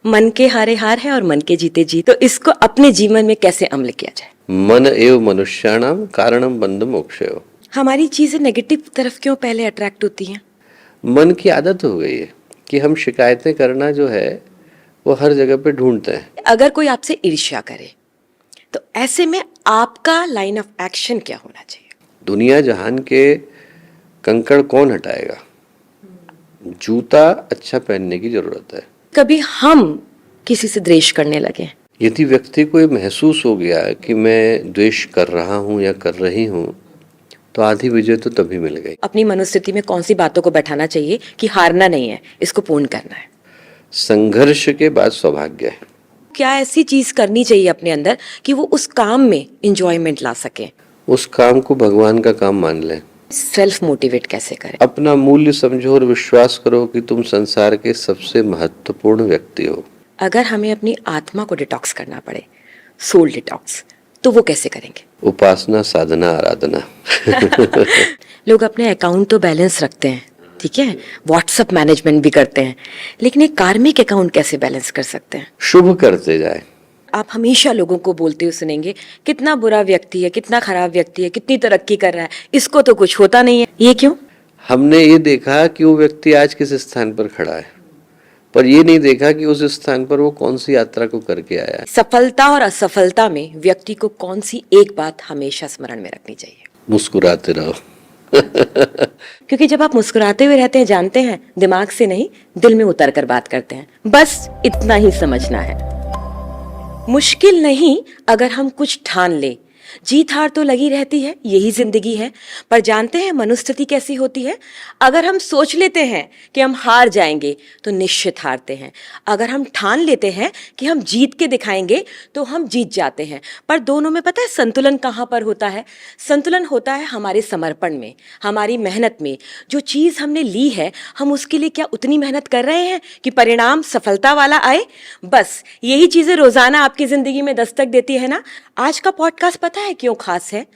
मन के हारे हार है और मन के जीते जीत। तो इसको अपने जीवन में कैसे अमल किया जाए? मन एव मनुष्याणाम कारणम बंध मोक्षयो। हमारी चीजें नेगेटिव तरफ क्यों पहले अट्रैक्ट होती हैं? मन की आदत हो गई है कि हम शिकायतें करना जो है वो हर जगह पे ढूंढते हैं। अगर कोई आपसे ईर्ष्या करे तो ऐसे में आपका लाइन ऑफ एक्शन क्या होना चाहिए? दुनिया जहान के कंकड़ कौन हटाएगा? जूता अच्छा पहनने की जरूरत है। कभी हम किसी से द्वेष करने लगे, यदि व्यक्ति को ये महसूस हो गया कि मैं द्वेष कर रहा हूँ या कर रही हूँ, तो आधी विजय तो तभी मिल गई। अपनी मनोस्थिति में कौन सी बातों को बैठाना चाहिए कि हारना नहीं है, इसको पूर्ण करना है? संघर्ष के बाद सौभाग्य है। क्या ऐसी चीज करनी चाहिए अपने अंदर कि वो उस काम में इंजॉयमेंट ला सके? उस काम को भगवान का काम मान लें। सेल्फ मोटिवेट कैसे करें? अपना मूल्य समझो और विश्वास करो कि तुम संसार के सबसे महत्वपूर्ण व्यक्ति हो। अगर हमें अपनी आत्मा को डिटॉक्स करना पड़े, सोल डिटॉक्स, तो वो कैसे करेंगे? उपासना, साधना, आराधना। लोग अपने अकाउंट तो बैलेंस रखते हैं, ठीक है, व्हाट्सएप मैनेजमेंट भी करते हैं, लेकिन एक कार्मिक अकाउंट कैसे बैलेंस कर सकते हैं? शुभ करते जाए। आप हमेशा लोगों को बोलते हुए सुनेंगे कितना बुरा व्यक्ति है, कितना खराब व्यक्ति है, कितनी तरक्की कर रहा है, इसको तो कुछ होता नहीं है। ये क्यों? हमने ये देखा कि वो व्यक्ति आज किस स्थान पर खड़ा है, पर ये नहीं देखा कि उस स्थान पर वो कौन सी यात्रा को करके आया है। सफलता और असफलता में व्यक्ति को कौन सी एक बात हमेशा स्मरण में रखनी चाहिए? मुस्कुराते रहो। क्योंकि जब आप मुस्कुराते हुए रहते हैं, जानते हैं, दिमाग से नहीं दिल में उतर कर बात करते हैं। बस इतना ही समझना है। मुश्किल नहीं अगर हम कुछ ठान ले। जीत हार तो लगी रहती है, यही जिंदगी है। पर जानते हैं मनोस्थिति कैसी होती है? अगर हम सोच लेते हैं कि हम हार जाएंगे तो निश्चित हारते हैं। अगर हम ठान लेते हैं कि हम जीत के दिखाएंगे तो हम जीत जाते हैं। पर दोनों में पता है संतुलन कहाँ पर होता है? संतुलन होता है हमारे समर्पण में, हमारी मेहनत में। जो चीज़ हमने ली है, हम उसके लिए क्या उतनी मेहनत कर रहे हैं कि परिणाम सफलता वाला आए? बस यही चीज़ें रोज़ाना आपकी ज़िंदगी में दस्तक देती है ना। आज का पॉडकास्ट पता है क्यों खास है?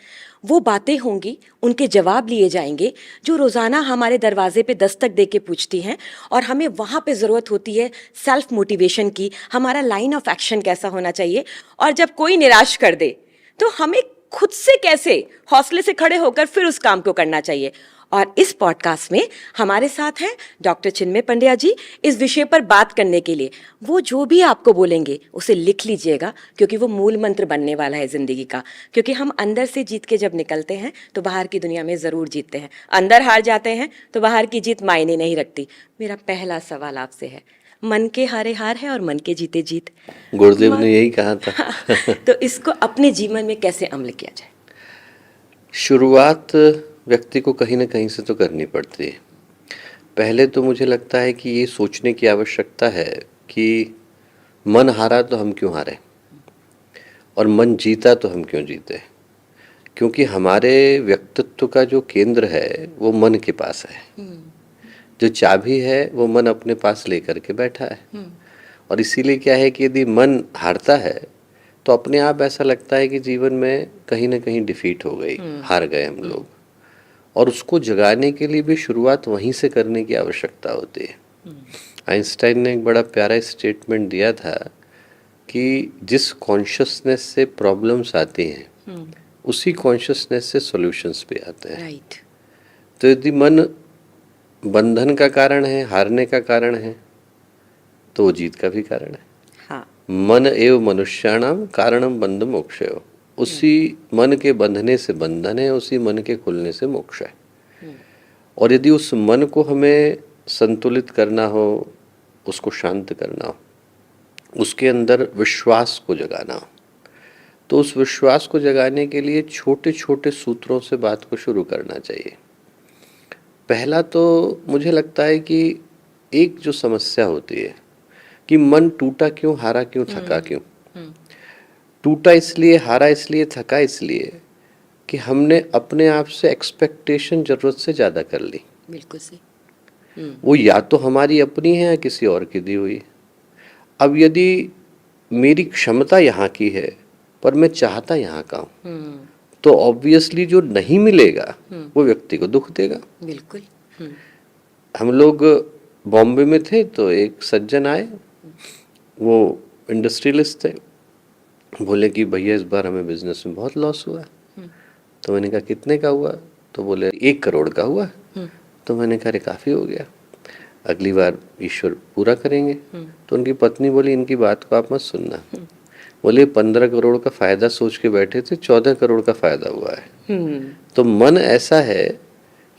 वो बातें होंगी, उनके जवाब लिए जाएंगे जो रोज़ाना हमारे दरवाजे पे दस्तक दे के पूछती हैं, और हमें वहाँ पे ज़रूरत होती है सेल्फ मोटिवेशन की। हमारा लाइन ऑफ एक्शन कैसा होना चाहिए, और जब कोई निराश कर दे तो हमें खुद से कैसे हौसले से खड़े होकर फिर उस काम को करना चाहिए। और इस पॉडकास्ट में हमारे साथ हैं डॉक्टर चिन्मय पंड्या जी, इस विषय पर बात करने के लिए। वो जो भी आपको बोलेंगे उसे लिख लीजिएगा, क्योंकि वो मूल मंत्र बनने वाला है ज़िंदगी का। क्योंकि हम अंदर से जीत के जब निकलते हैं तो बाहर की दुनिया में ज़रूर जीतते हैं। अंदर हार जाते हैं तो बाहर की जीत मायने नहीं रखती। मेरा पहला सवाल आपसे है, मन के हारे हार है और मन के जीते जीत। गुरुदेव ने यही कहा था। तो इसको अपने जीवन में कैसे अमल किया जाए? शुरुआत व्यक्ति को कहीं ना कहीं से तो करनी पड़ती है। पहले तो मुझे लगता है कि ये सोचने की आवश्यकता है कि मन हारा तो हम क्यों हारे, और मन जीता तो हम क्यों जीते। क्योंकि हमारे व्यक्तित्व का जो केंद्र है वो मन के पास है। जो चाबी है वो मन अपने पास लेकर के बैठा है। और इसीलिए क्या है कि यदि मन हारता है तो अपने आप ऐसा लगता है कि जीवन में कहीं ना कहीं डिफीट हो गई, हार गए हम लोग। और उसको जगाने के लिए भी शुरुआत वहीं से करने की आवश्यकता होती है। आइंस्टाइन ने एक बड़ा प्यारा स्टेटमेंट दिया था कि जिस कॉन्शियसनेस से प्रॉब्लम्स आती हैं उसी कॉन्शियसनेस से सॉल्यूशंस भी आते हैं। राइट। तो यदि मन बंधन का कारण है, हारने का कारण है, तो वो जीत का भी कारण है। हाँ। मन एव मनुष्याणाम कारणम बंध मोक्षयो। उसी मन के बंधने से बंधन है, उसी मन के खुलने से मोक्ष है। और यदि उस मन को हमें संतुलित करना हो, उसको शांत करना हो, उसके अंदर विश्वास को जगाना हो, तो उस विश्वास को जगाने के लिए छोटे छोटे सूत्रों से बात को शुरू करना चाहिए। पहला तो मुझे लगता है कि एक जो समस्या होती है कि मन टूटा क्यों, हारा क्यों, थका क्यों। टूटा इसलिए, हारा इसलिए, थका इसलिए कि हमने अपने आप से एक्सपेक्टेशन जरूरत से ज़्यादा कर ली। बिल्कुल सही। वो या तो हमारी अपनी है या किसी और की दी हुई। अब यदि मेरी क्षमता यहाँ की है पर मैं चाहता यहाँ का हूँ, तो ऑब्वियसली जो नहीं मिलेगा वो व्यक्ति को दुख देगा। बिल्कुल। हम लोग बॉम्बे में थे तो एक सज्जन आए, वो इंडस्ट्रियलिस्ट थे, बोले कि भैया इस बार हमें बिजनेस में बहुत लॉस हुआ है। तो मैंने कहा कितने का हुआ? तो बोले 1 करोड़ का हुआ। तो मैंने कहा अरे काफ़ी हो गया, अगली बार ईश्वर पूरा करेंगे। तो उनकी पत्नी बोली इनकी बात को आप मत सुनना, बोले 15 करोड़ का फायदा सोच के बैठे थे, 14 करोड़ का फायदा हुआ है। तो मन ऐसा है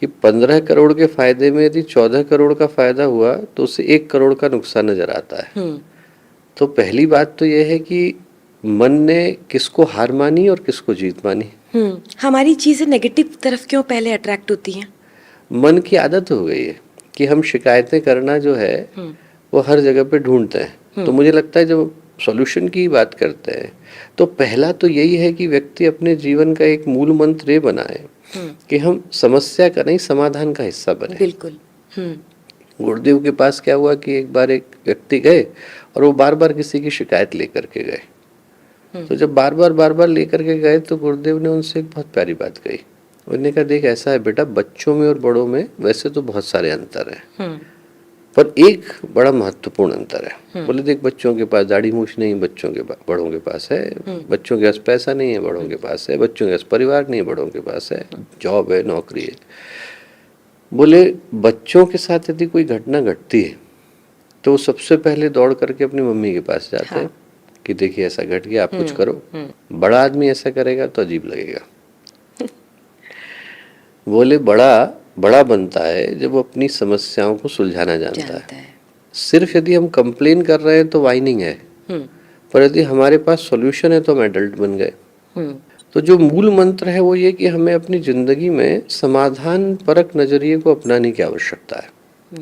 कि 15 करोड़ के फायदे में यदि 14 करोड़ का फायदा हुआ तो उसे 1 करोड़ का नुकसान नजर आता है। तो पहली बात तो यह है कि मन ने किसको हार मानी और किसको जीत मानी। हमारी चीजें नेगेटिव तरफ क्यों पहले अट्रैक्ट होती हैं? मन की आदत हो गई है कि हम शिकायतें करना जो है वो हर जगह पे ढूंढते हैं। तो मुझे लगता है जब सॉल्यूशन की बात करते हैं तो पहला तो यही है कि व्यक्ति अपने जीवन का एक मूल मंत्र ये बनाए कि हम समस्या का नहीं समाधान का हिस्सा बने। बिल्कुल। गुरुदेव के पास क्या हुआ कि एक बार एक व्यक्ति गए और वो बार बार किसी की शिकायत लेकर के गए। तो जब बार बार लेकर के गए तो गुरुदेव ने उनसे एक बहुत प्यारी बात कही। उन्होंने कहा देख ऐसा है बेटा, बच्चों में और बड़ों में वैसे तो बहुत सारे अंतर हैं, पर एक बड़ा महत्वपूर्ण अंतर है। बोले देख बच्चों के पास दाढ़ी मूछ नहीं, बच्चों के बड़ों के पास है। बच्चों के पास पैसा नहीं है, बड़ों के पास है। बच्चों के पास परिवार नहीं है, बड़ों के पास है। जॉब है, नौकरी है। बोले बच्चों के साथ यदि कोई घटना घटती है तो वो सबसे पहले दौड़ करके अपनी मम्मी के पास जाते हैं कि देखिए ऐसा घट गया, आप कुछ करो। बड़ा आदमी ऐसा करेगा तो अजीब लगेगा। बोले बड़ा बनता है जब वो अपनी समस्याओं को सुलझाना जानता है। सिर्फ यदि हम कंप्लेन कर रहे हैं तो वाइनिंग है, पर यदि हमारे पास सॉल्यूशन है तो हम एडल्ट बन गए। तो जो मूल मंत्र है वो ये कि हमें अपनी जिंदगी में समाधान परक नजरिए को अपनाने की आवश्यकता है।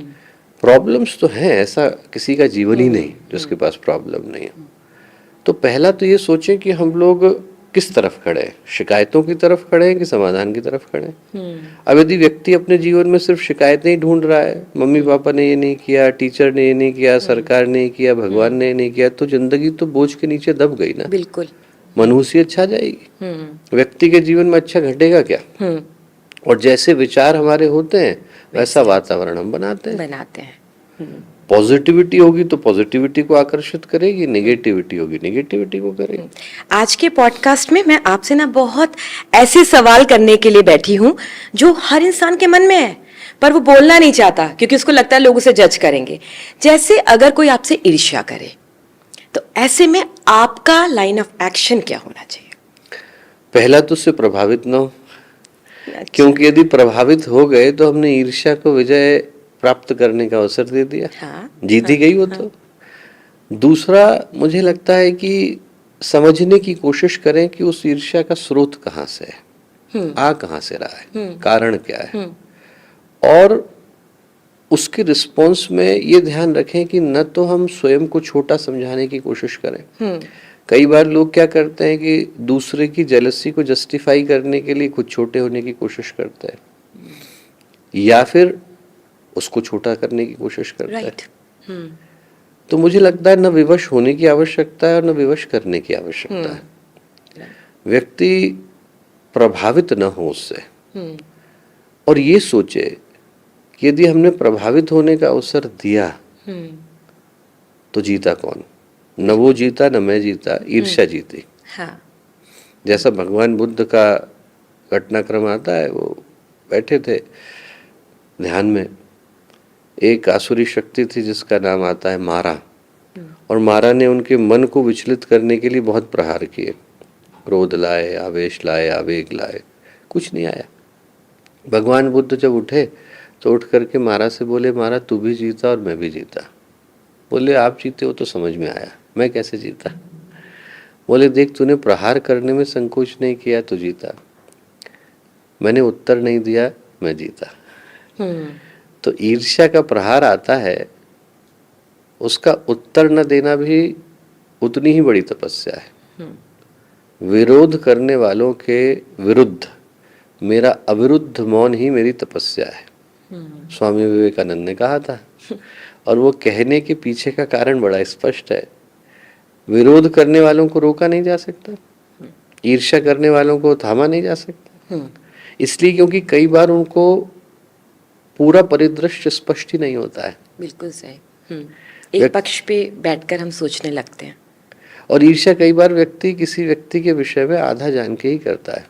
प्रॉब्लम्स तो हैं, ऐसा किसी का जीवन ही नहीं जिसके पास प्रॉब्लम नहीं है। तो पहला तो ये सोचें कि हम लोग किस तरफ खड़े हैं, शिकायतों की तरफ खड़े हैं कि समाधान की तरफ खड़े हैं। अब यदि व्यक्ति अपने जीवन में सिर्फ शिकायतें ही ढूंढ रहा है, मम्मी पापा ने ये नहीं किया, टीचर ने ये नहीं किया, सरकार ने ये किया, भगवान ने ये नहीं किया, तो जिंदगी तो बोझ के नीचे दब गई ना। बिल्कुल। मनहूसियत छा जाएगी। व्यक्ति के जीवन में अच्छा घटेगा क्या? और जैसे विचार हमारे होते हैं वैसा वातावरण हम बनाते हैं। पॉजिटिविटी होगी तो पॉजिटिविटी को आकर्षित करेगी, नेगेटिविटी होगी नेगेटिविटी को करेगी। आज के पॉडकास्ट में मैं आपसे ना बहुत ऐसे सवाल करने के लिए बैठी हूँ जो हर इंसान के मन में है, पर वो बोलना नहीं चाहता क्योंकि उसको लगता है लोग उसे जज करेंगे। जैसे अगर कोई आपसे ईर्ष्या करे तो ऐसे में आपका लाइन ऑफ एक्शन क्या होना चाहिए? पहला तो उससे प्रभावित ना हो, क्योंकि यदि प्रभावित हो गए तो हमने ईर्ष्या को विजय प्राप्त करने का अवसर दे दिया। जीती गई वो तो। दूसरा मुझे लगता है कि समझने की कोशिश करें कि उस ईर्ष्या का स्रोत कहाँ से है, आ कहाँ से रहा है, कारण क्या है। और उसके रिस्पॉन्स में ये ध्यान रखें कि न तो हम स्वयं को छोटा समझाने की कोशिश करें। कई बार लोग क्या करते हैं कि दूसरे की जेलसी को जस्टिफाई करने के लिए खुद छोटे होने की कोशिश करते हैं, या फिर उसको छोटा करने की कोशिश करता है। तो मुझे लगता है न विवश होने की आवश्यकता है और न विवश करने की आवश्यकता है। व्यक्ति प्रभावित न हो उससे और ये सोचे कि यदि हमने प्रभावित होने का अवसर दिया तो जीता कौन? न वो जीता न मैं जीता, ईर्ष्या जीती। जैसा भगवान बुद्ध का घटनाक्रम आता है, वो बैठे थे ध्यान में, एक आसुरी शक्ति थी जिसका नाम आता है मारा, और मारा ने उनके मन को विचलित करने के लिए बहुत प्रहार किए। क्रोध लाए, आवेश लाए, आवेग लाए, कुछ नहीं आया। भगवान बुद्ध जब उठे तो उठ करके मारा से बोले, मारा तू भी जीता और मैं भी जीता। बोले आप जीते हो तो समझ में आया, मैं कैसे जीता? बोले देख तूने प्रहार करने में संकोच नहीं किया तो जीता, मैंने उत्तर नहीं दिया, मैं जीता। तो ईर्ष्या का प्रहार आता है, उसका उत्तर न देना भी उतनी ही बड़ी तपस्या है। विरोध करने वालों के विरुद्ध मेरा अविरुद्ध मौन ही मेरी तपस्या है, स्वामी विवेकानंद ने कहा था। और वो कहने के पीछे का कारण बड़ा स्पष्ट है। विरोध करने वालों को रोका नहीं जा सकता, ईर्ष्या करने वालों को थामा नहीं जा सकता, इसलिए क्योंकि कई बार उनको पूरा परिदृश्य स्पष्ट ही नहीं होता है। बिल्कुल सही। एक पक्ष पे बैठकर हम सोचने लगते हैं। और ईर्ष्या कई बार व्यक्ति किसी व्यक्ति के विषय में आधा जान के ही करता है।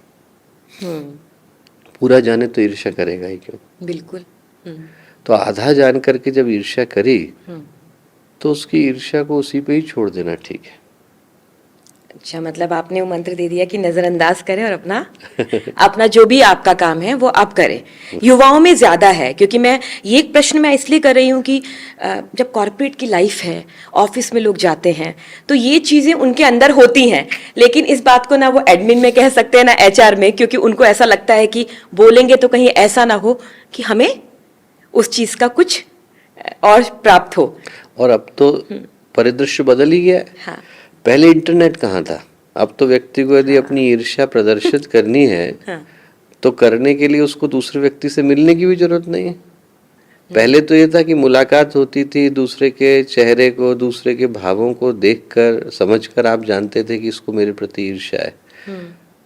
पूरा जाने तो ईर्ष्या करेगा ही क्यों। बिल्कुल। तो आधा जान करके जब ईर्ष्या करी तो उसकी ईर्ष्या को उसी पे ही छोड़ देना ठीक है। अच्छा, मतलब आपने वो मंत्र दे दिया कि नजरअंदाज करें और अपना अपना जो भी आपका काम है वो आप करें। युवाओं में ज्यादा है, क्योंकि मैं ये एक प्रश्न मैं इसलिए कर रही हूँ कि जब कॉर्पोरेट की लाइफ है, ऑफिस में लोग जाते हैं, तो ये चीजें उनके अंदर होती हैं, लेकिन इस बात को ना वो एडमिन में कह सकते हैं ना एचआर में, क्योंकि उनको ऐसा लगता है कि बोलेंगे तो कहीं ऐसा ना हो कि हमें उस चीज का कुछ और प्राप्त हो। और अब तो परिदृश्य बदल ही गया है। हाँ। पहले इंटरनेट कहाँ था, अब तो व्यक्ति को यदि अपनी ईर्ष्या प्रदर्शित करनी है तो करने के लिए उसको दूसरे व्यक्ति से मिलने की भी जरूरत नहीं है। पहले तो ये था कि मुलाकात होती थी, दूसरे के चेहरे को, दूसरे के भावों को देखकर समझकर आप जानते थे कि इसको मेरे प्रति ईर्ष्या है।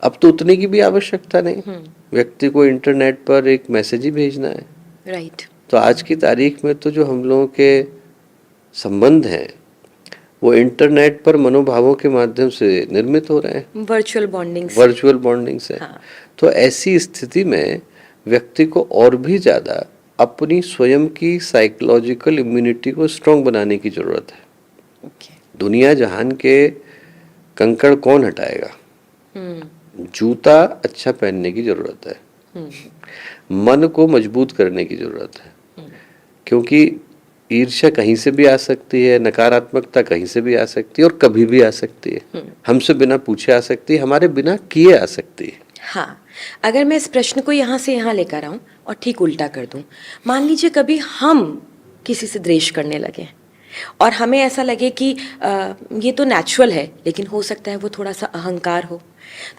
अब तो उतने की भी आवश्यकता नहीं, व्यक्ति को इंटरनेट पर एक मैसेज ही भेजना है। राइट। तो आज की तारीख में तो जो हम लोगों के संबंध हैं वो इंटरनेट पर मनोभावों के माध्यम से निर्मित हो रहे हैं, वर्चुअल बॉन्डिंग से। हाँ। तो ऐसी स्थिति में व्यक्ति को और भी ज्यादा अपनी स्वयं की साइकोलॉजिकल इम्यूनिटी को स्ट्रांग बनाने की जरूरत है। दुनिया जहान के कंकड़ कौन हटाएगा, जूता अच्छा पहनने की जरूरत है, मन को मजबूत करने की जरूरत है, क्योंकि ईर्ष्या कहीं से भी आ सकती है, नकारात्मकता कहीं से भी आ सकती है और कभी भी आ सकती है। हमसे बिना पूछे आ सकती है, हमारे बिना किए आ सकती है। हाँ, अगर मैं इस प्रश्न को यहाँ से यहाँ लेकर आऊं और ठीक उल्टा कर दूं, मान लीजिए कभी हम किसी से द्वेष करने लगे और हमें ऐसा लगे कि ये तो नेचुरल है, लेकिन हो सकता है वो थोड़ा सा अहंकार हो,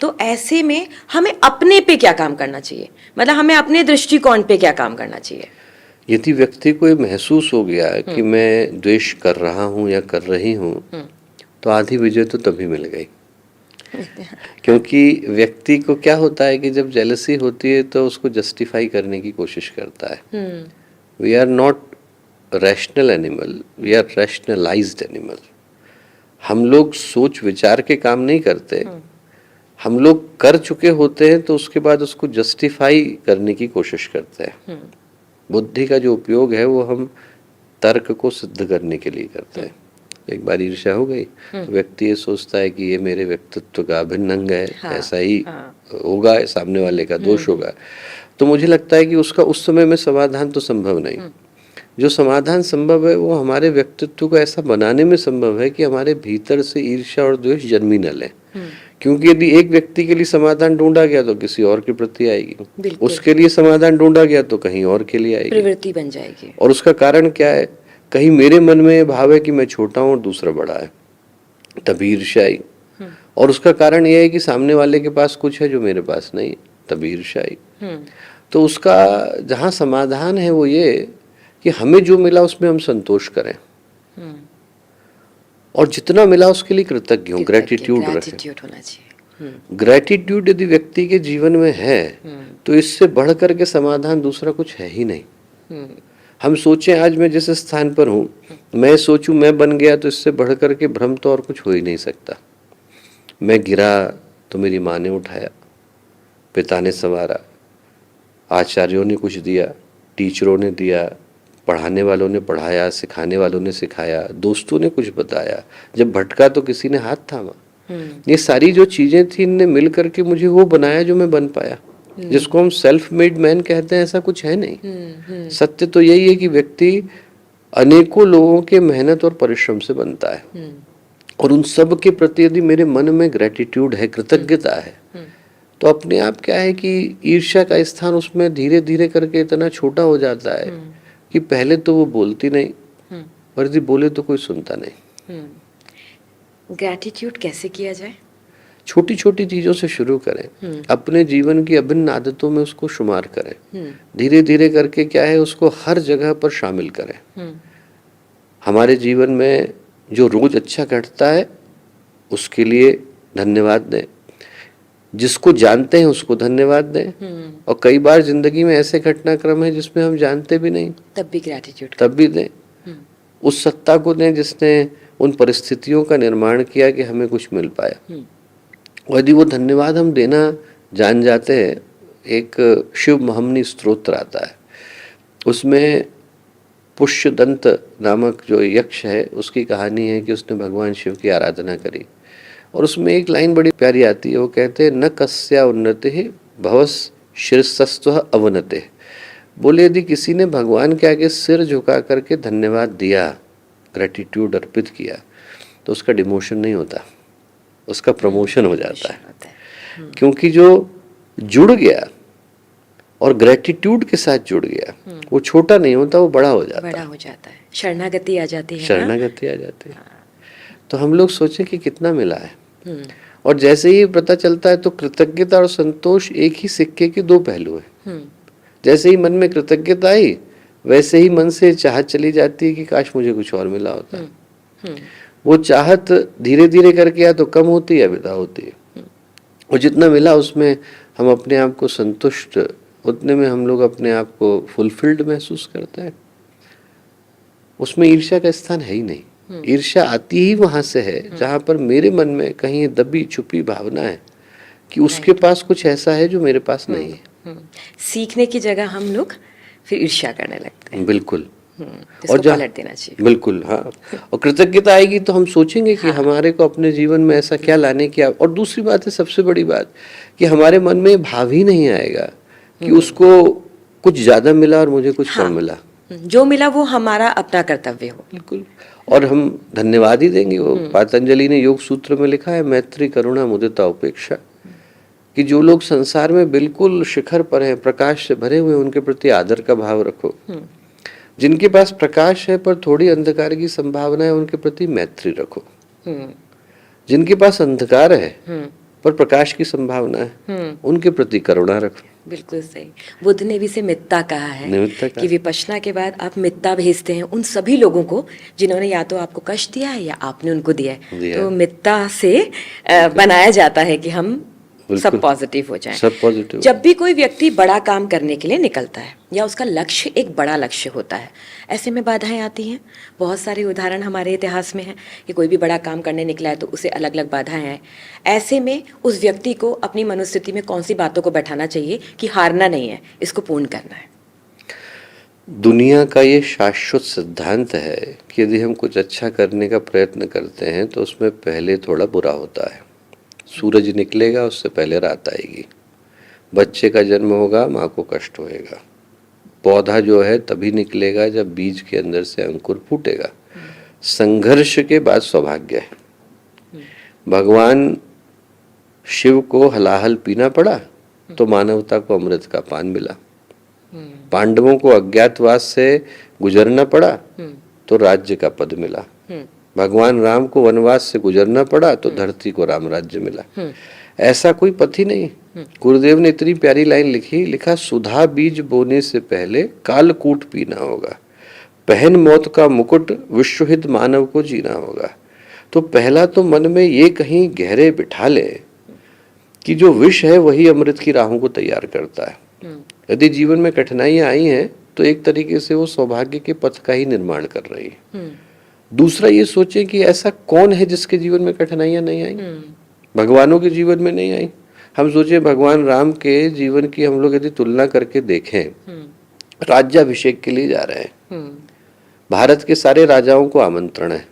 तो ऐसे में हमें अपने पे क्या काम करना चाहिए, मतलब हमें अपने दृष्टिकोण पे क्या काम करना चाहिए? यदि व्यक्ति को ये महसूस हो गया कि मैं द्वेष कर रहा हूँ या कर रही हूँ, तो आधी विजय तो तभी मिल गई। क्योंकि व्यक्ति को क्या होता है कि जब जेलसी होती है तो उसको जस्टिफाई करने की कोशिश करता है। We are not rational animal, we are rationalized animal. हम लोग सोच विचार के काम नहीं करते, हम लोग कर चुके होते हैं तो उसके बाद उसको जस्टिफाई करने की कोशिश करते हैं। बुद्धि का जो उपयोग है वो हम तर्क को सिद्ध करने के लिए करते हैं। एक बार ईर्ष्या हो गई तो व्यक्ति ये सोचता है कि ये मेरे व्यक्तित्व का अभिन्न अंग है, ऐसा ही होगा, सामने वाले का दोष होगा। तो मुझे लगता है कि उसका उस समय में समाधान तो संभव नहीं। जो समाधान संभव है वो हमारे व्यक्तित्व को ऐसा बनाने में संभव है कि हमारे भीतर से ईर्ष्या और द्वेष जन्म ही न ले। क्योंकि यदि एक व्यक्ति के लिए समाधान ढूंढा गया तो किसी और के प्रति आएगी, उसके लिए समाधान ढूंढा गया तो कहीं और के लिए आएगी, प्रवृत्ति बन जाएगी। और उसका कारण क्या है, कहीं मेरे मन में भाव है कि मैं छोटा हूं और दूसरा बड़ा है, तभी ईर्ष्या आई। और उसका कारण यह है कि सामने वाले के पास कुछ है जो मेरे पास नहीं है, तभी ईर्ष्या आई। तो उसका जहां समाधान है वो ये कि हमें जो मिला उसमें हम संतोष करें और जितना मिला उसके लिए कृतज्ञ हो, ग्रेटिट्यूड रखें। ग्रेटिट्यूड यदि व्यक्ति के जीवन में है तो इससे बढ़ करके समाधान दूसरा कुछ है ही नहीं। हम सोचें आज मैं जिस स्थान पर हूँ, मैं सोचूं मैं बन गया, तो इससे बढ़ करके भ्रम तो और कुछ हो ही नहीं सकता। मैं गिरा तो मेरी माँ ने उठाया, पिता ने संवारा, आचार्यों ने कुछ दिया, टीचरों ने दिया, पढ़ाने वालों ने पढ़ाया, सिखाने वालों ने सिखाया, दोस्तों ने कुछ बताया, जब भटका तो किसी ने हाथ थामा। ये सारी जो चीजें थी इनने मिल करके मुझे वो बनाया जो मैं बन पाया, जिसको हम सेल्फ मेड मैन कहते हैं। ऐसा कुछ है नहीं। सत्य तो यही है कि व्यक्ति अनेकों लोगों के मेहनत और परिश्रम से बनता है, और उन सब के प्रति यदि मेरे मन में ग्रेटिट्यूड है, कृतज्ञता है, तो अपने आप क्या है कि ईर्ष्या का स्थान उसमें धीरे धीरे करके इतना छोटा हो जाता है कि पहले तो वो बोलती नहीं, और यदि बोले तो कोई सुनता नहीं। ग्रैटिट्यूड कैसे किया जाए? छोटी छोटी चीजों से शुरू करें, अपने जीवन की अभिन्न आदतों में उसको शुमार करें, धीरे धीरे करके क्या है उसको हर जगह पर शामिल करें। हमारे जीवन में जो रोज अच्छा घटता है उसके लिए धन्यवाद दें, जिसको जानते हैं उसको धन्यवाद दें, और कई बार जिंदगी में ऐसे घटनाक्रम है जिसमें हम जानते भी नहीं, तब भी ग्रैटिट्यूड तब भी दें। उस सत्ता को दें जिसने उन परिस्थितियों का निर्माण किया कि हमें कुछ मिल पाया। और यदि वो धन्यवाद हम देना जान जाते हैं, एक शिव महमनी स्तोत्र आता है, उसमें पुष्यदंत नामक जो यक्ष है उसकी कहानी है कि उसने भगवान शिव की आराधना करी, और उसमें एक लाइन बड़ी प्यारी आती है। वो कहते हैं न कस्या उन्नति भवस शीर्षस्व अवनते। बोले यदि किसी ने भगवान के आगे सिर झुका करके धन्यवाद दिया, ग्रेटिट्यूड अर्पित किया, तो उसका डिमोशन नहीं होता, उसका प्रमोशन हो जाता है। क्योंकि जो जुड़ गया और ग्रेटिट्यूड के साथ जुड़ गया, वो छोटा नहीं होता, वो बड़ा हो जाता है, शरणागति आ जाती है। शरणागति आ जाती है। तो हम लोग सोचें कि कितना मिला है, और जैसे ही पता चलता है तो कृतज्ञता और संतोष एक ही सिक्के के दो पहलू हैं। जैसे ही मन में कृतज्ञता आई, वैसे ही मन से चाहत चली जाती है कि काश मुझे कुछ और मिला होता। वो चाहत धीरे धीरे करके या तो कम होती है या विदा होती है, और जितना मिला उसमें हम अपने आप को संतुष्ट, उतने में हम लोग अपने आप को फुलफिल्ड महसूस करते हैं। उसमें ईर्ष्या का स्थान है ही नहीं। ईर्ष्या आती ही वहां से है जहां पर मेरे मन में कहीं दबी छुपी भावना है कि उसके पास कुछ ऐसा है जो मेरे पास नहीं है। सीखने की जगह हम लोग फिर ईर्ष्या करने लगते हैं। बिल्कुल। और पलट देना चाहिए। बिल्कुल, हाँ। और कृतज्ञता आएगी तो हम सोचेंगे कि हमारे को अपने जीवन में ऐसा क्या लाने की। और दूसरी बात है, सबसे बड़ी बात, कि हमारे मन में भाव ही नहीं आएगा कि उसको कुछ ज्यादा मिला और मुझे कुछ कम मिला। जो मिला वो हमारा अपना कर्तव्य हो। बिल्कुल। और हम धन्यवाद ही देंगे। वो पतंजलि ने योग सूत्र में लिखा है, मैत्री करुणा मुदिता उपेक्षा, कि जो लोग संसार में बिल्कुल शिखर पर हैं, प्रकाश से भरे हुए, उनके प्रति आदर का भाव रखो। जिनके पास प्रकाश है पर थोड़ी अंधकार की संभावना है, उनके प्रति मैत्री रखो। जिनके पास अंधकार है पर प्रकाश की संभावना है, उनके प्रति करुणा रखो। बिल्कुल सही। बुद्ध ने भी से मित्ता कहा है कि विपश्यना के बाद आप मित्ता भेजते हैं उन सभी लोगों को जिन्होंने या तो आपको कष्ट दिया है या आपने उनको दिया है। तो मित्ता से बनाया जाता है कि हम सब पॉजिटिव हो जाएं। सब पॉजिटिव। जब भी कोई व्यक्ति बड़ा काम करने के लिए निकलता है या उसका लक्ष्य एक बड़ा लक्ष्य होता है, ऐसे में बाधाएं आती हैं। बहुत सारे उदाहरण हमारे इतिहास में हैं कि कोई भी बड़ा काम करने निकला है तो उसे अलग अलग बाधाएं हैं। ऐसे में उस व्यक्ति को अपनी मनोस्थिति में कौन सी बातों को बैठाना चाहिए कि हारना नहीं है, इसको पूर्ण करना है। दुनिया का ये शाश्वत सिद्धांत है कि यदि हम कुछ अच्छा करने का प्रयत्न करते हैं तो उसमें पहले थोड़ा बुरा होता है। सूरज निकलेगा उससे पहले रात आएगी, बच्चे का जन्म होगा, माँ को कष्ट होएगा, पौधा जो है तभी निकलेगा जब बीज के अंदर से अंकुर फूटेगा। संघर्ष के बाद सौभाग्य है। भगवान शिव को हलाहल पीना पड़ा तो मानवता को अमृत का पान मिला। पांडवों को अज्ञातवास से गुजरना पड़ा तो राज्य का पद मिला। भगवान राम को वनवास से गुजरना पड़ा तो धरती को राम राज्य मिला। ऐसा कोई पथ ही नहीं। गुरुदेव ने इतनी प्यारी लाइन लिखा, सुधा बीज बोने से पहले कालकूट पीना होगा, पहन मौत का मुकुट, विश्वहित मानव को जीना होगा। तो पहला तो मन में ये कहीं गहरे बिठा ले कि जो विष है वही अमृत की राहों को तैयार करता है। यदि जीवन में कठिनाइयां आई हैं तो एक तरीके से वो सौभाग्य के पथ का ही निर्माण कर रही है। दूसरा ये सोचे कि ऐसा कौन है जिसके जीवन में कठिनाइयां नहीं आई। भगवानों के जीवन में नहीं आई। हम सोचे भगवान राम के जीवन की हम लोग यदि तुलना करके देखें, राज्याभिषेक के लिए जा रहे हैं, भारत के सारे राजाओं को आमंत्रण है।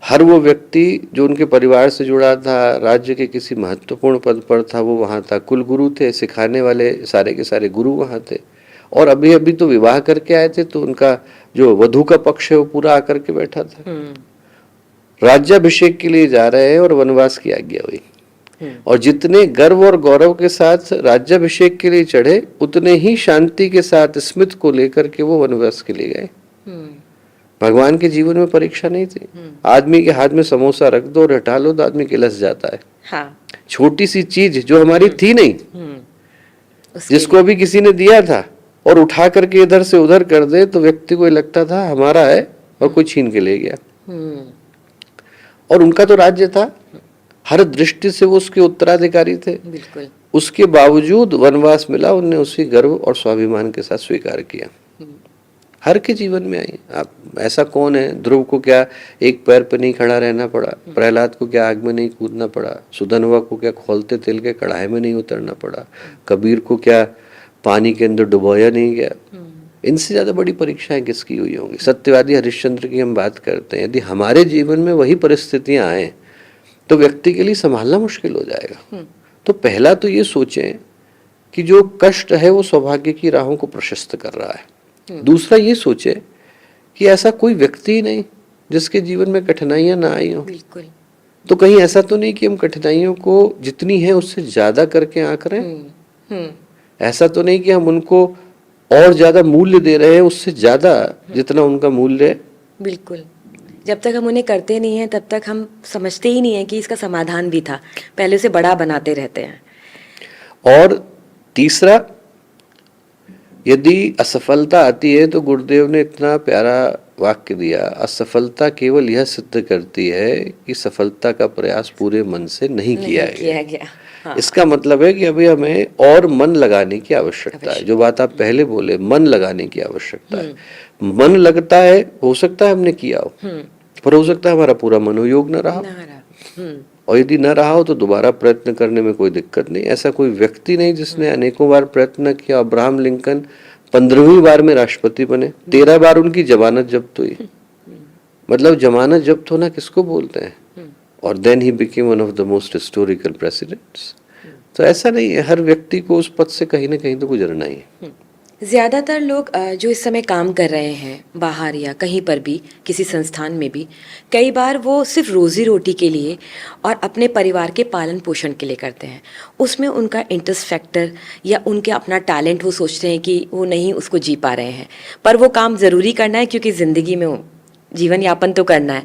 हर वो व्यक्ति जो उनके परिवार से जुड़ा था, राज्य के किसी महत्वपूर्ण पद पर था, वो वहां था। कुल गुरु थे, सिखाने वाले सारे के सारे गुरु वहां थे। और अभी अभी तो विवाह करके आए थे तो उनका जो वधू का पक्ष है वो पूरा आकर के बैठा था। राज्याभिषेक के लिए जा रहे हैं और वनवास की आज्ञा हुई। और जितने गर्व और गौरव के साथ राज्याभिषेक के लिए चढ़े, उतने ही शांति के साथ स्मित को लेकर के वो वनवास के लिए गए। भगवान के जीवन में परीक्षा नहीं थी। आदमी के हाथ में समोसा रख दो और हटा लो तो आदमी किलस जाता है। हाँ। छोटी सी चीज जो हमारी थी नहीं, जिसको अभी किसी ने दिया था और उठा करके इधर से उधर कर दे तो व्यक्ति को लगता था हमारा है और कोई छीन के ले गया। और उनका तो राज्य था, हर दृष्टि से वो उसके उत्तराधिकारी थे। बिल्कुल। उसके बावजूद वनवास मिला, उनने उसी गर्व और स्वाभिमान के साथ स्वीकार किया। हर के जीवन में आई। आप ऐसा कौन है, ध्रुव को क्या एक पैर पर नहीं खड़ा रहना पड़ा, प्रहलाद को क्या आग में नहीं कूदना पड़ा, सुधनवा को क्या खौलते तेल के कढ़ाई में नहीं उतरना पड़ा, कबीर को क्या पानी के अंदर डुबोया नहीं गया। इनसे ज्यादा बड़ी परीक्षाएं किसकी हुई होंगी। सत्यवादी हरिश्चंद्र की हम बात करते हैं, यदि हमारे जीवन में वही परिस्थितियां आए तो व्यक्ति के लिए संभालना मुश्किल हो जाएगा। तो पहला तो ये सोचें कि जो कष्ट है वो सौभाग्य की राहों को प्रशस्त कर रहा है। दूसरा ये सोचे कि ऐसा कोई व्यक्ति ही नहीं जिसके जीवन में कठिनाइयां ना आई हो। बिल्कुल। तो कहीं ऐसा तो नहीं कि हम कठिनाइयों को जितनी है उससे ज्यादा करके आंक रहे हैं। ऐसा तो नहीं कि हम उनको और ज्यादा मूल्य दे रहे हैं उससे ज्यादा जितना उनका मूल्य है। बिल्कुल। जब तक हम उन्हें करते नहीं हैं तब तक हम समझते ही नहीं है कि इसका समाधान भी था, पहले उसे बड़ा बनाते रहते हैं। और तीसरा, यदि असफलता आती है तो गुरुदेव ने इतना प्यारा वाक्य दिया, असफलता केवल यह सिद्ध करती है कि सफलता का प्रयास पूरे मन से नहीं किया गया। हाँ। इसका मतलब है कि अभी हमें और मन लगाने की आवश्यकता है। जो बात आप पहले बोले, मन लगाने की आवश्यकता है। मन लगता है, हो सकता है हमने किया हो, पर हो सकता है हमारा पूरा मनोयोग न रहा। और यदि न रहा हो तो दोबारा प्रयत्न करने में कोई दिक्कत नहीं। ऐसा कोई व्यक्ति नहीं जिसने अनेकों बार प्रयत्न किया। अब्राहम लिंकन 15वीं बार में राष्ट्रपति बने, 13 बार उनकी जमानत जब्त हुई। मतलब जमानत जब्त होना किसको बोलते हैं। और then he became one of the most historical presidents. तो ऐसा नहीं है, हर व्यक्ति को उस पद से कहीं ना कहीं तो गुजरना ही है। ज़्यादातर लोग जो इस समय काम कर रहे हैं बाहर या कहीं पर भी, किसी संस्थान में भी, कई बार वो सिर्फ रोज़ी रोटी के लिए और अपने परिवार के पालन पोषण के लिए करते हैं। उसमें उनका इंटरेस्ट फैक्टर या उनके अपना टैलेंट वो सोचते हैं कि वो नहीं उसको जी पा रहे हैं, पर वो काम ज़रूरी करना है क्योंकि ज़िंदगी में जीवन यापन तो करना है।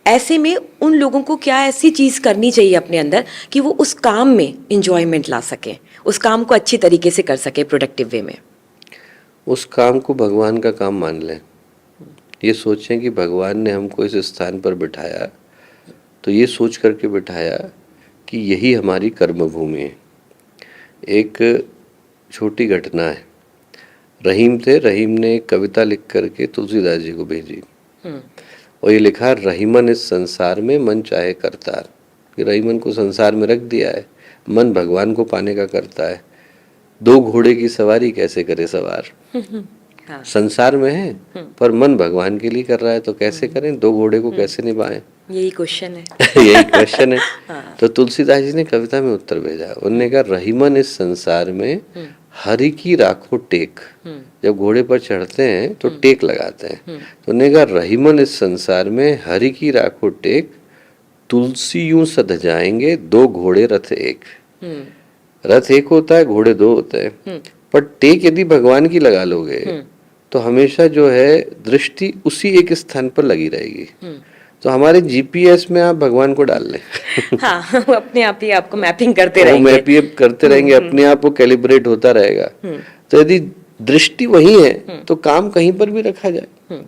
ऐसे में उन लोगों को क्या ऐसी चीज़ करनी चाहिए अपने अंदर कि वो उस काम में इंजॉयमेंट ला सकें, उस काम को अच्छी तरीके से कर सके, प्रोडक्टिव वे में। उस काम को भगवान का काम मान लें। ये सोचें कि भगवान ने हमको इस स्थान पर बिठाया तो ये सोच करके बिठाया कि यही हमारी कर्म भूमि है। एक छोटी घटना है, रहीम थे, रहीम ने एक कविता लिख करके तुलसीदास जी को भेजी और ये लिखा, रहीमन इस संसार में मन चाहे करतार। कि रहीमन को संसार में रख दिया है, मन भगवान को पाने का करता है। दो घोड़े की सवारी कैसे करे सवार। हाँ। संसार में है पर मन भगवान के लिए कर रहा है तो कैसे करें, दो घोड़े को कैसे निभाएं, यही क्वेश्चन है। यही क्वेश्चन है। हाँ। तो तुलसीदास जी ने कविता में उत्तर भेजा। उन्होंने कहा, रहीमन इस संसार में हरि की राखो टेक। जब घोड़े पर चढ़ते हैं तो टेक लगाते हैं। तो उन्होंने कहा, रहीमन इस संसार में हरि की राखो टेक, तुलसी यूं सध जाएंगे दो घोड़े रथ एक। रथ एक होता है, घोड़े दो होते हैं, पर टेक यदि भगवान की लगा लोगे तो हमेशा जो है दृष्टि उसी एक स्थान पर लगी रहेगी। तो हमारे जीपीएस में आप भगवान को डाल लें। हाँ, वो अपने आप ही आपको मैपिंग करते रहेंगे। मैपिंग करते रहेंगे, अपने आप वो कैलिब्रेट होता रहेगा। तो यदि दृष्टि वही है तो काम कहीं पर भी रखा जाए।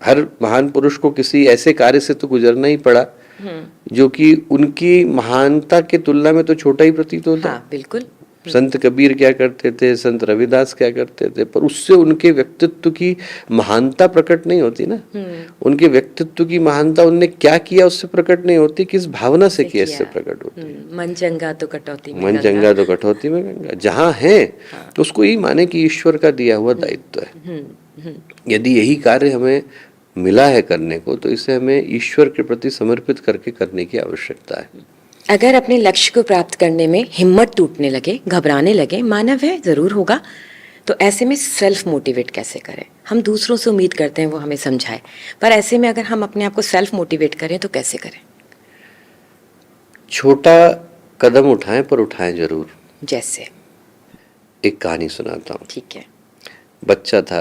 हर महान पुरुष को किसी ऐसे कार्य से तो गुजरना ही पड़ा जो कि उनकी महानता के तुलना में तो छोटा ही प्रतीत होता। हाँ, बिल्कुल। संत कबीर क्या करते थे, संत रविदास क्या करते थे, पर उससे उनके व्यक्तित्व की महानता प्रकट नहीं होती ना। उनके व्यक्तित्व की महानता उनने क्या किया उससे प्रकट नहीं होती, किस भावना से किया इससे प्रकट होती है। मन चंगा तो कटौती में मन चंगा तो कटौती में गंगा। जहाँ है तो उसको यही माने कि ईश्वर का दिया हुआ दायित्व है। यदि यही कार्य हमें मिला है करने को तो इसे हमें ईश्वर के प्रति समर्पित करके करने की आवश्यकता है। अगर अपने लक्ष्य को प्राप्त करने में हिम्मत टूटने लगे, घबराने लगे, मानव है, जरूर होगा, तो ऐसे में सेल्फ मोटिवेट कैसे करें। हम दूसरों से उम्मीद करते हैं वो हमें समझाए, पर ऐसे में अगर हम अपने आप को सेल्फ मोटिवेट करें तो कैसे करें। छोटा कदम उठाएं, पर उठाएं जरूर। जैसे एक कहानी सुनाता हूँ। ठीक है। बच्चा था,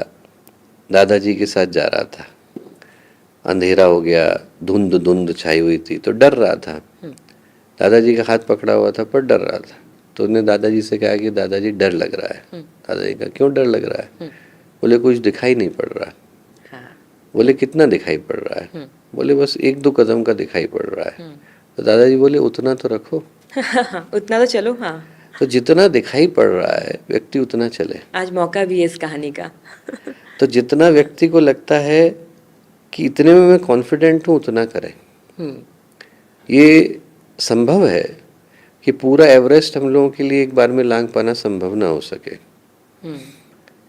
दादाजी के साथ जा रहा था। अंधेरा हो गया, धुंध धुंध छाई हुई थी, तो डर रहा था। दादाजी का हाथ पकड़ा हुआ था पर डर रहा था। तो उसने दादाजी से कहा कि दादाजी डर लग रहा है। दादाजी का क्यों डर लग रहा है। बोले कुछ दिखाई नहीं पड़ रहा। हाँ। बोले कितना दिखाई पड़ रहा है। बोले बस 1-2 कदम का दिखाई पड़ रहा है। तो दादाजी बोले उतना तो रखो। उतना तो चलो। हाँ। तो जितना दिखाई पड़ रहा है व्यक्ति उतना चले। आज मौका भी है इस कहानी का। तो जितना व्यक्ति को लगता है कि इतने में मैं कॉन्फिडेंट हूँ उतना करें। ये संभव है कि पूरा एवरेस्ट हम लोगों के लिए एक बार में लांघ पाना संभव ना हो सके,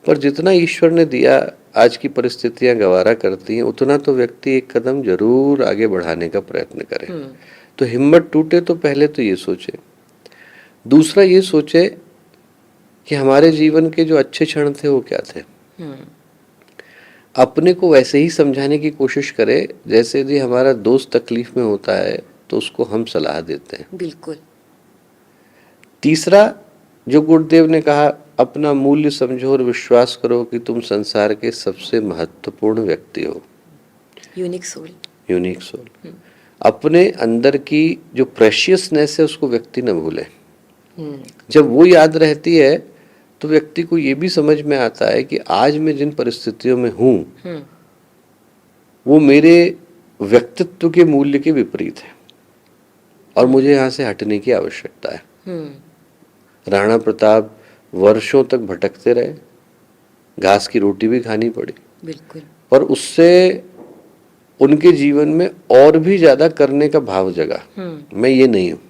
पर जितना ईश्वर ने दिया आज की परिस्थितियां गवारा करती हैं, उतना तो व्यक्ति एक कदम जरूर आगे बढ़ाने का प्रयत्न करे। तो हिम्मत टूटे तो पहले तो ये सोचे, दूसरा ये सोचे कि हमारे जीवन के जो अच्छे क्षण थे वो क्या थे। अपने को वैसे ही समझाने की कोशिश करे जैसे यदि हमारा दोस्त तकलीफ में होता है तो उसको हम सलाह देते हैं। बिल्कुल। तीसरा जो गुरुदेव ने कहा, अपना मूल्य समझो और विश्वास करो कि तुम संसार के सबसे महत्वपूर्ण व्यक्ति हो। Unique soul. Unique soul. अपने अंदर की जो प्रेशियसनेस है उसको व्यक्ति न भूले। जब वो याद रहती है तो व्यक्ति को ये भी समझ में आता है कि आज मैं जिन परिस्थितियों में हूं वो मेरे व्यक्तित्व के मूल्य के विपरीत है और मुझे यहाँ से हटने की आवश्यकता है। राणा प्रताप वर्षों तक भटकते रहे, घास की रोटी भी खानी पड़ी। बिल्कुल। पर उससे उनके जीवन में और भी ज्यादा करने का भाव जगा। मैं ये नहीं हूँ।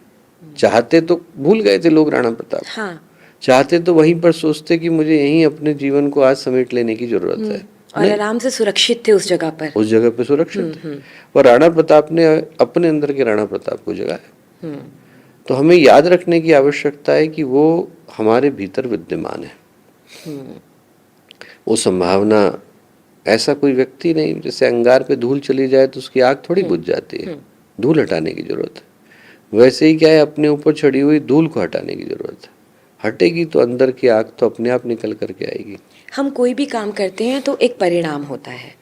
चाहते तो भूल गए थे लोग राणा प्रताप। हाँ। चाहते तो वहीं पर सोचते कि मुझे यहीं अपने जीवन को आज समेट लेने की जरूरत है और आराम से सुरक्षित थे उस जगह पर। उस जगह पे सुरक्षित थे। और राणा प्रताप ने अपने अंदर के राणा प्रताप को जगाया। तो हमें याद रखने की आवश्यकता है कि वो हमारे भीतर विद्यमान है। वो संभावना, ऐसा कोई व्यक्ति नहीं, जैसे अंगार पे धूल चली जाए तो उसकी आग थोड़ी बुझ जाती है, धूल हटाने की जरूरत है। वैसे ही क्या है, अपने ऊपर चढ़ी हुई धूल को हटाने की जरूरत है। हटेगी तो अंदर की आग तो अपने आप निकल करके आएगी। हम कोई भी काम करते हैं तो एक परिणाम होता है,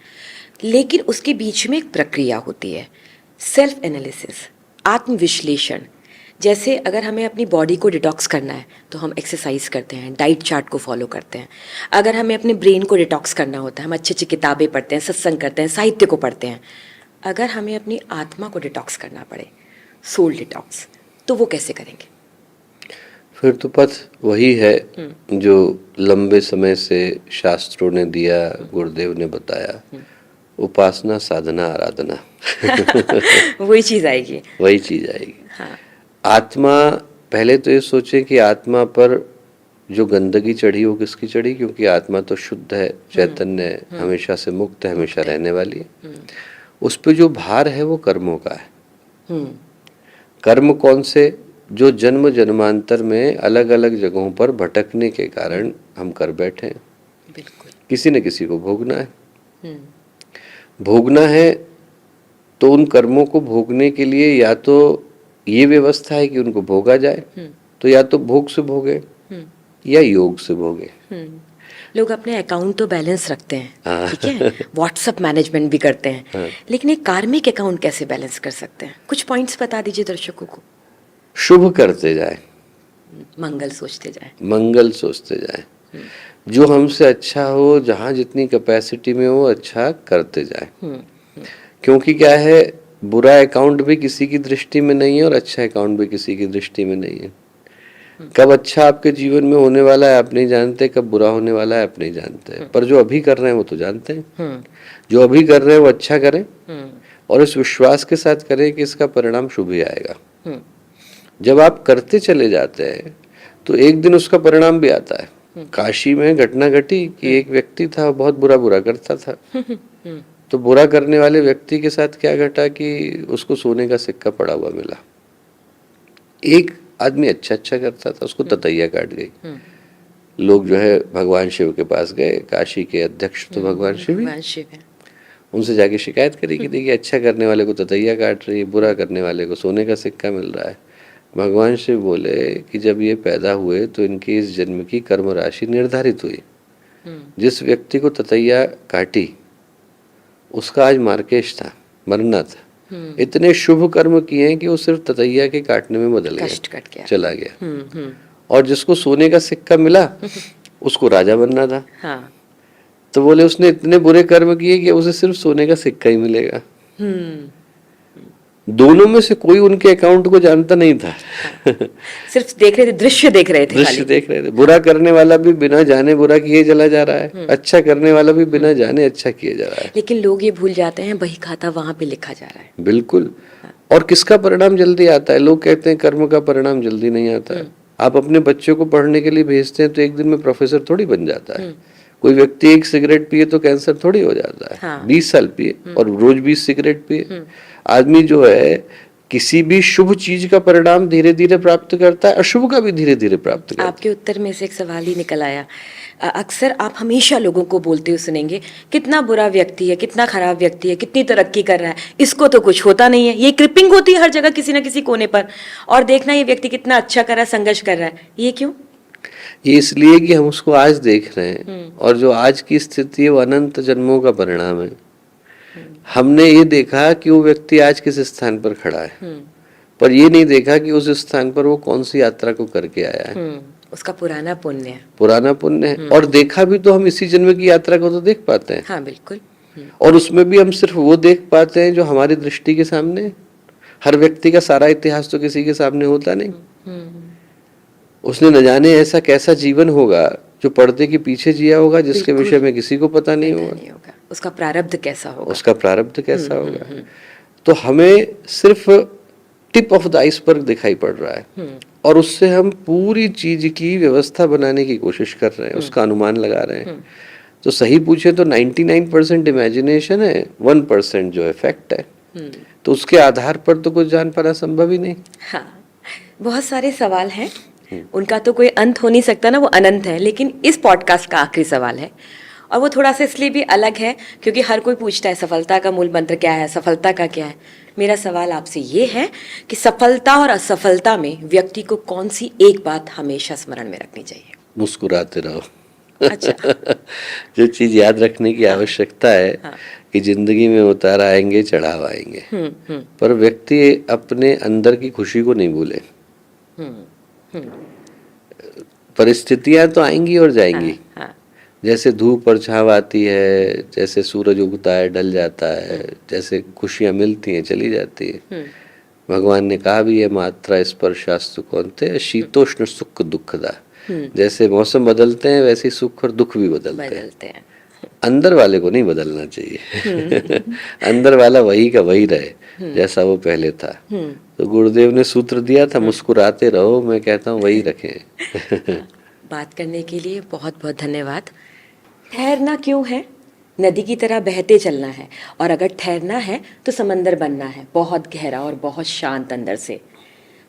लेकिन उसके बीच में एक प्रक्रिया होती है, सेल्फ एनालिसिस, आत्मविश्लेषण। जैसे अगर हमें अपनी बॉडी को डिटॉक्स करना है तो हम एक्सरसाइज करते हैं, डाइट चार्ट को फॉलो करते हैं। अगर हमें अपने ब्रेन को डिटॉक्स करना होता है, हम अच्छी अच्छी किताबें पढ़ते हैं, सत्संग करते हैं, साहित्य को पढ़ते हैं। अगर हमें अपनी आत्मा को डिटॉक्स करना पड़े, सोल डिटॉक्स, तो वो कैसे करेंगे? फिर तो पथ वही है जो लंबे समय से शास्त्रों ने दिया, गुरुदेव ने बताया, उपासना, साधना, आराधना। वही चीज आएगी। वही चीज आएगी। हाँ। आत्मा, पहले तो ये सोचें कि आत्मा पर जो गंदगी चढ़ी वो किसकी चढ़ी, क्योंकि आत्मा तो शुद्ध है, चैतन्य है, हमेशा से मुक्त है, हमेशा रहने वाली है। उस पे जो भार है वो कर्मों का है। कर्म कौन से? जो जन्म जन्मांतर में अलग अलग जगहों पर भटकने के कारण हम कर बैठे हैं। बिल्कुल। किसी न किसी को भोगना है। भोगना है तो उन कर्मों को भोगने के लिए या तो ये व्यवस्था है कि उनको भोगा जाए, तो या तो भोग से भोगे या योग से भोगे। लोग अपने अकाउंट तो बैलेंस रखते हैं, ठीक है, व्हाट्सएप मैनेजमेंट भी करते हैं, लेकिन एक कार्मिक अकाउंट कैसे बैलेंस कर सकते हैं? कुछ पॉइंट्स बता दीजिए दर्शकों को। शुभ करते जाए, मंगल सोचते जाए, मंगल सोचते जाए, जो हमसे अच्छा हो, जहाँ जितनी कैपेसिटी में हो, अच्छा करते जाए। क्योंकि क्या है, बुरा अकाउंट भी किसी की दृष्टि में नहीं है और अच्छा अकाउंट भी किसी की दृष्टि में नहीं है। कब अच्छा आपके जीवन में होने वाला है आप नहीं जानते, कब बुरा होने वाला है आप नहीं जानते, पर जो अभी कर रहे हैं वो तो जानते हैं। जो अभी कर रहे हैं वो अच्छा करें और इस विश्वास के साथ करें कि इसका परिणाम शुभ ही आएगा। जब आप करते चले जाते हैं तो एक दिन उसका परिणाम भी आता है। काशी में घटना घटी कि एक व्यक्ति था, बहुत बुरा करता था। तो बुरा करने वाले व्यक्ति के साथ क्या घटा कि उसको सोने का सिक्का पड़ा हुआ मिला। एक आदमी अच्छा करता था, उसको ततैया काट गई। लोग जो है भगवान शिव के पास गए, काशी के अध्यक्ष तो भगवान शिव ही, उनसे जाके शिकायत करी कि देखिए अच्छा करने वाले को ततैया काट रही है, बुरा करने वाले को सोने का सिक्का मिल रहा है। भगवान शिव बोले कि जब ये पैदा हुए तो इनकी इस जन्म की कर्म राशि निर्धारित हुई। जिस व्यक्ति को ततैया काटी उसका आज मार्केश था, मरना था। इतने शुभ कर्म किए हैं कि वो सिर्फ ततैया के काटने में बदल गया, चला गया। और जिसको सोने का सिक्का मिला उसको राजा बनना था। हाँ। तो बोले उसने इतने बुरे कर्म किए कि उसे सिर्फ सोने का सिक्का ही मिलेगा। दोनों में से कोई उनके अकाउंट को जानता नहीं था। सिर्फ देख रहे थे, दृश्य देख रहे थे, दृश्य खाली देख रहे थे। बुरा करने वाला भी बिना जाने बुरा किए चला जा रहा है, अच्छा करने वाला भी बिना जाने अच्छा किए जा रहा है। लेकिन लोग ये भूल जाते हैं बही खाता वहां पे लिखा जा रहा है। बिल्कुल। और किसका परिणाम जल्दी आता है? लोग कहते हैं कर्म का परिणाम जल्दी नहीं आता है। आप अपने बच्चों को पढ़ने के लिए भेजते हैं तो एक दिन में प्रोफेसर थोड़ी बन जाता है। कोई व्यक्ति एक सिगरेट पिए तो कैंसर थोड़ी हो जाता है। हाँ। 20 साल पिए और रोज 20 सिगरेट पिए। आदमी जो है किसी भी शुभ चीज का परिणाम धीरे धीरे प्राप्त करता है, अशुभ का भी धीरे धीरे प्राप्त करता है। आपके उत्तर में से एक सवाल ही निकल आया। अक्सर आप हमेशा लोगों को बोलते हुए सुनेंगे, कितना बुरा व्यक्ति है, कितना खराब व्यक्ति है, कितनी तरक्की कर रहा है, इसको तो कुछ होता नहीं है। ये क्रिपिंग होती है हर जगह किसी ना किसी कोने पर, और देखना ये व्यक्ति कितना अच्छा कर रहा है, संघर्ष कर रहा है। ये क्यों? ये इसलिए कि हम उसको आज देख रहे हैं, और जो आज की स्थिति है वो अनंत जन्मों का परिणाम है। हमने ये देखा कि वो व्यक्ति आज किस स्थान पर खड़ा है, पर ये नहीं देखा कि उस स्थान पर वो कौन सी यात्रा को करके आया है। उसका पुराना पुण्य है। पुराना पुण्य है। और देखा भी तो हम इसी जन्म की यात्रा को तो देख पाते हैं। हाँ बिल्कुल। और उसमें भी हम सिर्फ वो देख पाते हैं जो हमारी दृष्टि के सामने है। हर व्यक्ति का सारा इतिहास तो किसी के सामने होता नहीं। उसने न जाने ऐसा कैसा जीवन होगा जो पर्दे के पीछे जिया होगा, जिसके विषय में किसी को पता नहीं होगा। उसका प्रारब्ध कैसा होगा, उसका प्रारब्ध कैसा होगा। तो हमें सिर्फ टिप ऑफ द आइसबर्ग दिखाई पड़ रहा है, और उससे हम पूरी चीज की व्यवस्था बनाने की कोशिश कर रहे हैं, उसका अनुमान लगा रहे हैं। तो सही पूछे तो 99% इमेजिनेशन है, 1% जो इफेक्ट है। तो उसके आधार पर तो कुछ जान पाना संभव ही नहीं। हाँ, बहुत सारे सवाल हैं, उनका तो कोई अंत हो नहीं सकता ना, वो अनंत है। लेकिन इस पॉडकास्ट का आखिरी सवाल है, और वो थोड़ा सा इसलिए भी अलग है क्योंकि हर कोई पूछता है सफलता का मूल मंत्र क्या है, सफलता का क्या है। मेरा सवाल आपसे ये है कि सफलता और असफलता में व्यक्ति को कौन सी एक बात हमेशा स्मरण में रखनी चाहिए? मुस्कुराते रहो। अच्छा। जो चीज याद रखने की आवश्यकता है, हाँ। कि जिंदगी में उतार आएंगे, चढ़ाव आएंगे, पर व्यक्ति अपने अंदर की खुशी को नहीं भूले। परिस्थितियां तो आएंगी और जाएंगी। हाँ, हाँ। जैसे धूप और छाव आती है, जैसे सूरज उगता है, ढल जाता है, जैसे खुशियां मिलती हैं, चली जाती है। भगवान ने कहा भी है, मात्रा स्पर्शास्तु कौन्तेय शीतोष्ण सुख दुखदा। जैसे मौसम बदलते हैं वैसे ही सुख और दुख भी बदलते हैं। अंदर वाले को नहीं बदलना चाहिए। अंदर वाला वही का वही रहे जैसा वो पहले था। तो गुरुदेव ने सूत्र दिया था, मुस्कुराते रहो। मैं कहता हूँ वही रखें। बात करने के लिए बहुत बहुत धन्यवाद। ठहरना क्यों है? नदी की तरह बहते चलना है, और अगर ठहरना है तो समंदर बनना है, बहुत गहरा और बहुत शांत अंदर से।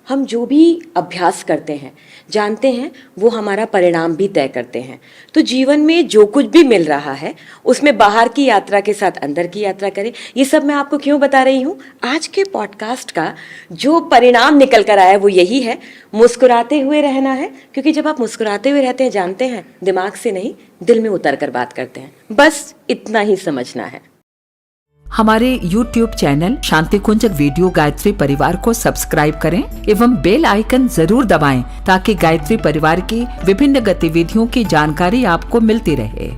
हम जो भी अभ्यास करते हैं, जानते हैं वो हमारा परिणाम भी तय करते हैं। तो जीवन में जो कुछ भी मिल रहा है उसमें बाहर की यात्रा के साथ अंदर की यात्रा करें। ये सब मैं आपको क्यों बता रही हूँ? आज के पॉडकास्ट का जो परिणाम निकल कर आया वो यही है, मुस्कुराते हुए रहना है। क्योंकि जब आप मुस्कुराते हुए रहते हैं, जानते हैं दिमाग से नहीं दिल में उतर कर बात करते हैं। बस इतना ही समझना है। हमारे YouTube चैनल शांति कुंज वीडियो गायत्री परिवार को सब्सक्राइब करें एवं बेल आइकन जरूर दबाएं ताकि गायत्री परिवार की विभिन्न गतिविधियों की जानकारी आपको मिलती रहे।